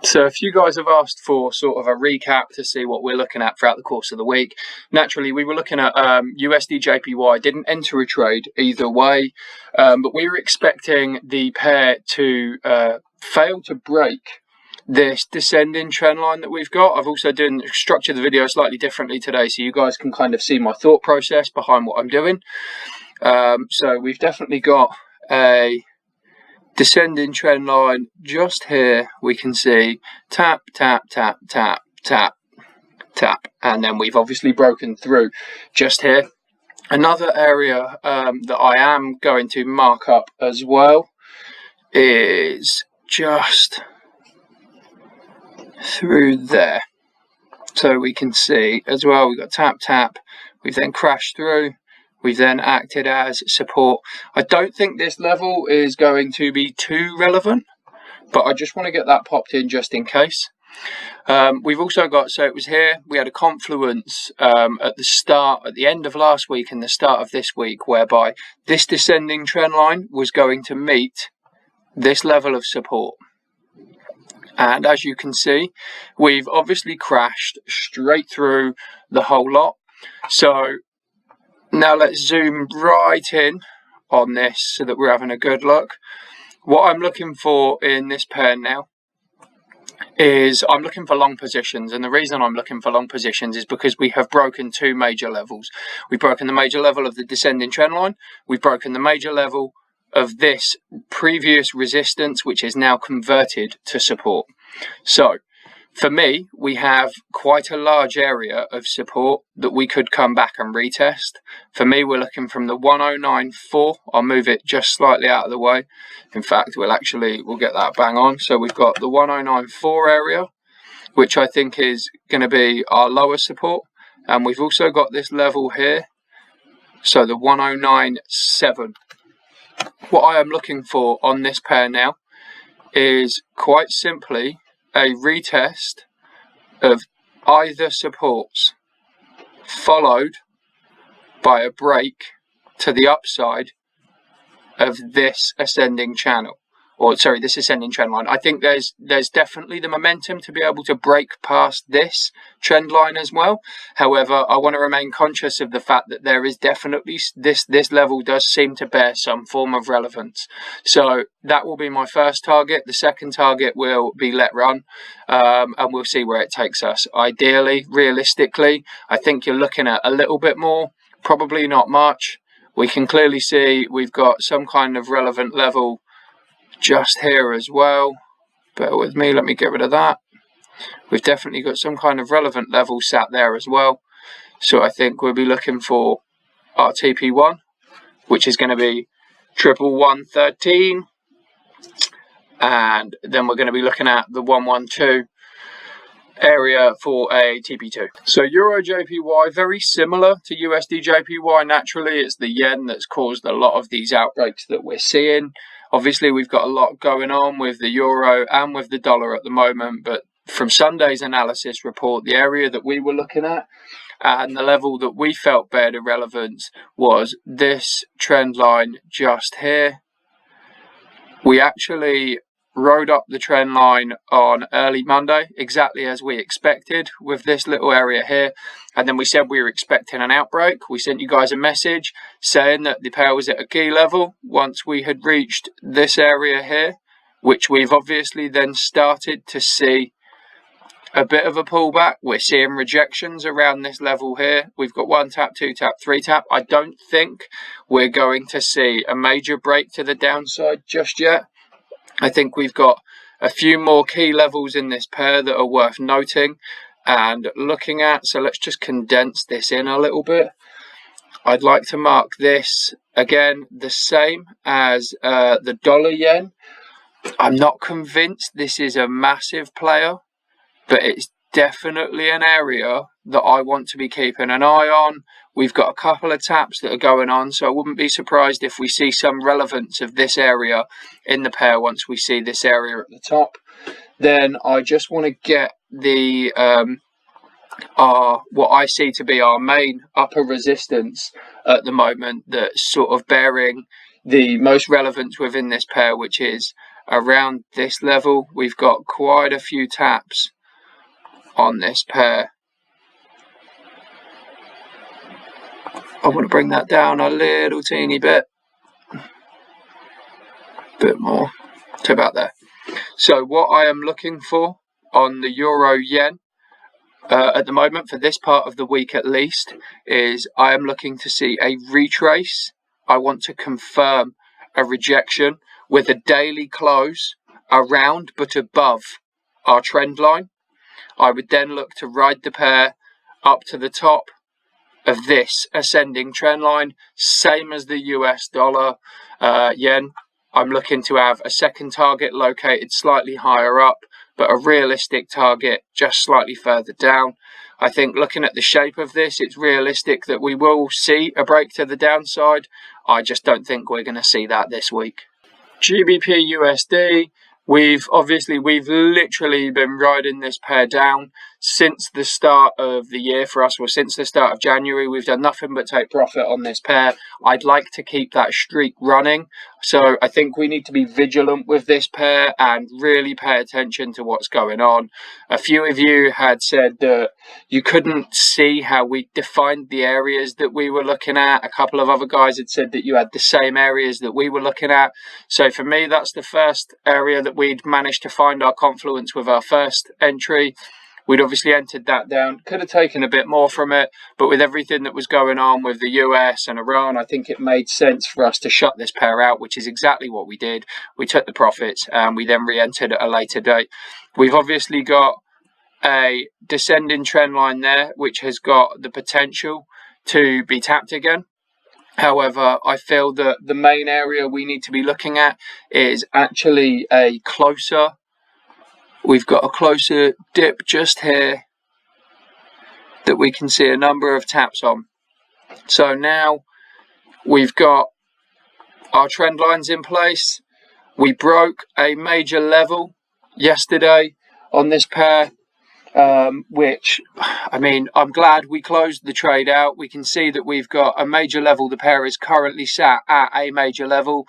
So if you guys have asked for sort of a recap to see what we're looking at throughout the course of the week, naturally we were looking at USDJPY. Didn't enter a trade either way, but we were expecting the pair to fail to break this descending trend line that we've got. I've also structured the video slightly differently today so you guys can kind of see my thought process behind what I'm doing. So we've definitely got a descending trend line just here. We can see tap, tap, tap, tap, tap, tap, and then we've obviously broken through just here. Another area that I am going to mark up as well is just through there. So we can see as well, we've got tap, tap, we've then crashed through. We've then acted as support. I don't think this level is going to be too relevant, but I just want to get that popped in just in case. We've also got, so it was here, we had a confluence at the end of last week and the start of this week, whereby this descending trend line was going to meet this level of support. And as you can see, we've obviously crashed straight through the whole lot. So now let's zoom right in on this so that we're having a good look. What I'm looking for in this pair now is I'm looking for long positions, and the reason I'm looking for long positions is because we have broken two major levels. We've broken the major level of the descending trend line, we've broken the major level of this previous resistance, which is now converted to support. So for me, we have quite a large area of support that we could come back and retest. For me, we're looking from the 1094. I'll move it just slightly out of the way. In fact, we'll get that bang on. So we've got the 1094 area, which I think is going to be our lower support. And we've also got this level here. So the 1097. What I am looking for on this pair now is quite simply a retest of either supports followed by a break to the upside of this ascending channel, or sorry, this ascending trend line. I think there's definitely the momentum to be able to break past this trend line as well. However, I want to remain conscious of the fact that there is definitely this level does seem to bear some form of relevance. So that will be my first target. The second target will be let run, and we'll see where it takes us. Ideally, realistically, I think you're looking at a little bit more, probably not much. We can clearly see we've got some kind of relevant level just here as well. Bear with me, let me get rid of that. We've definitely got some kind of relevant level sat there as well. So I think we'll be looking for our TP1, which is going to be 11113. And then we're going to be looking at the 112 area for a TP2. So EURJPY, very similar to USDJPY. Naturally, it's the yen that's caused a lot of these outbreaks that we're seeing. Obviously, we've got a lot going on with the euro and with the dollar at the moment, but from Sunday's analysis report, the area that we were looking at and the level that we felt bared irrelevance was this trend line just here. We actually rode up the trend line on early Monday, exactly as we expected with this little area here. And then we said we were expecting an outbreak. We sent you guys a message saying that the pair was at a key level once we had reached this area here, which we've obviously then started to see a bit of a pullback. We're seeing rejections around this level here. We've got 1 tap, 2 tap, 3 tap. I don't think we're going to see a major break to the downside just yet. I think we've got a few more key levels in this pair that are worth noting and looking at. So let's just condense this in a little bit. I'd like to mark this again the same as the dollar yen. I'm not convinced this is a massive player, but it's definitely an area that I want to be keeping an eye on. We've got a couple of taps that are going on, so I wouldn't be surprised if we see some relevance of this area in the pair once we see this area at the top. Then I just want to get the what I see to be our main upper resistance at the moment that's sort of bearing the most relevance within this pair, which is around this level. We've got quite a few taps on this pair. I want to bring that down a little teeny bit more to about there. So what I am looking for on the euro yen at the moment, for this part of the week at least, is I am looking to see a retrace. I want to confirm a rejection with a daily close around but above our trend line. I would then look to ride the pair up to the top of this ascending trend line, same as the US dollar yen. I'm looking to have a second target located slightly higher up, but a realistic target just slightly further down. I think looking at the shape of this, it's realistic that we will see a break to the downside. I just don't think we're going to see that this week. GBPUSD, we've literally been riding this pair down since the start of the year for us. Well, since the start of January, we've done nothing but take profit on this pair. I'd like to keep that streak running, so I think we need to be vigilant with this pair and really pay attention to what's going on. A few of you had said that you couldn't see how we defined the areas that we were looking at. A couple of other guys had said that you had the same areas that we were looking at. So for me, that's the first area that we'd managed to find our confluence with our first entry. We'd obviously entered that down, could have taken a bit more from it, but with everything that was going on with the US and Iran, I think it made sense for us to shut this pair out, which is exactly what we did. We took the profits and we then re-entered at a later date. We've obviously got a descending trend line there, which has got the potential to be tapped again. However, I feel that the main area we need to be looking at is actually we've got a closer dip just here that we can see a number of taps on. So now we've got our trend lines in place. We broke a major level yesterday on this pair, which, I mean, I'm glad we closed the trade out. We can see that we've got a major level. The pair is currently sat at a major level.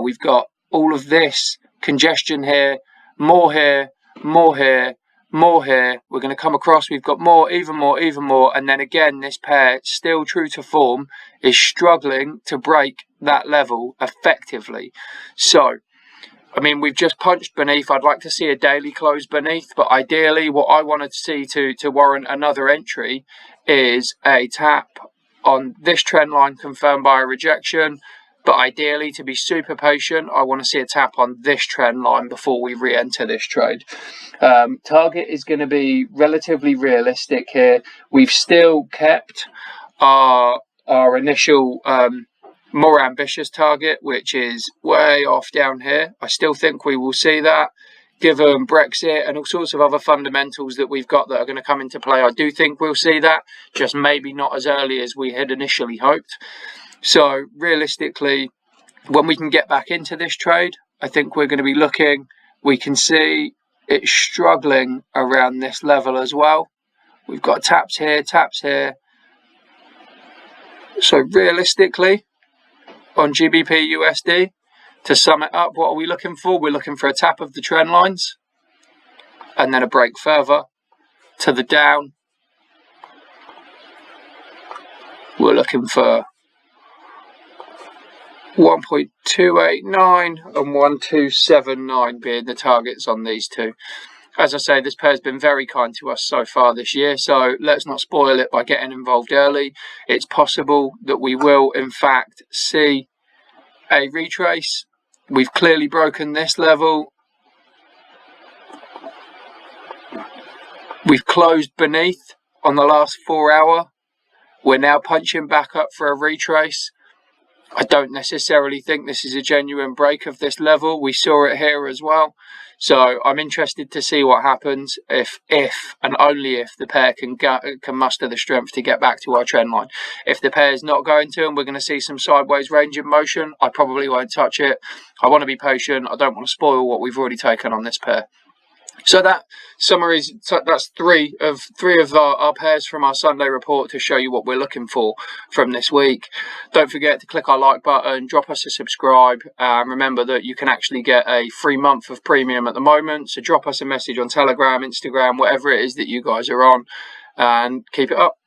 We've got all of this congestion here, more here, more here, more here. We're going to come across, we've got more, even more, even more. And then again, this pair, still true to form, is struggling to break that level effectively. So, I mean, we've just punched beneath. I'd like to see a daily close beneath, but ideally what I wanted to see to warrant another entry is a tap on this trend line confirmed by a rejection. But ideally, to be super patient, I want to see a tap on this trend line before we re-enter this trade. Target is going to be relatively realistic here. We've still kept our initial more ambitious target, which is way off down here. I still think we will see that, given Brexit and all sorts of other fundamentals that we've got that are going to come into play. I do think we'll see that, just maybe not as early as we had initially hoped. So realistically, when we can get back into this trade, I think we're going to be looking, we can see it's struggling around this level as well. We've got taps here, taps here. So realistically, on GBPUSD, to sum it up, what are we looking for? We're looking for a tap of the trend lines and then a break further to the down. We're looking for 1.289 and 1279 being the targets on these two. As I say, this pair's been very kind to us so far this year, so let's not spoil it by getting involved early. It's possible that we will, in fact, see a retrace. We've clearly broken this level. We've closed beneath on the last 4 hour. We're now punching back up for a retrace. I don't necessarily think this is a genuine break of this level. We saw it here as well. So I'm interested to see what happens if and only if the pair can muster the strength to get back to our trend line. If the pair is not going to, and we're going to see some sideways range in motion, I probably won't touch it. I want to be patient. I don't want to spoil what we've already taken on this pair. So that summaries, that's three of our pairs from our Sunday report to show you what we're looking for from this week. Don't forget to click our like button, drop us a subscribe. Remember that you can actually get a free month of premium at the moment. So drop us a message on Telegram, Instagram, whatever it is that you guys are on, and keep it up.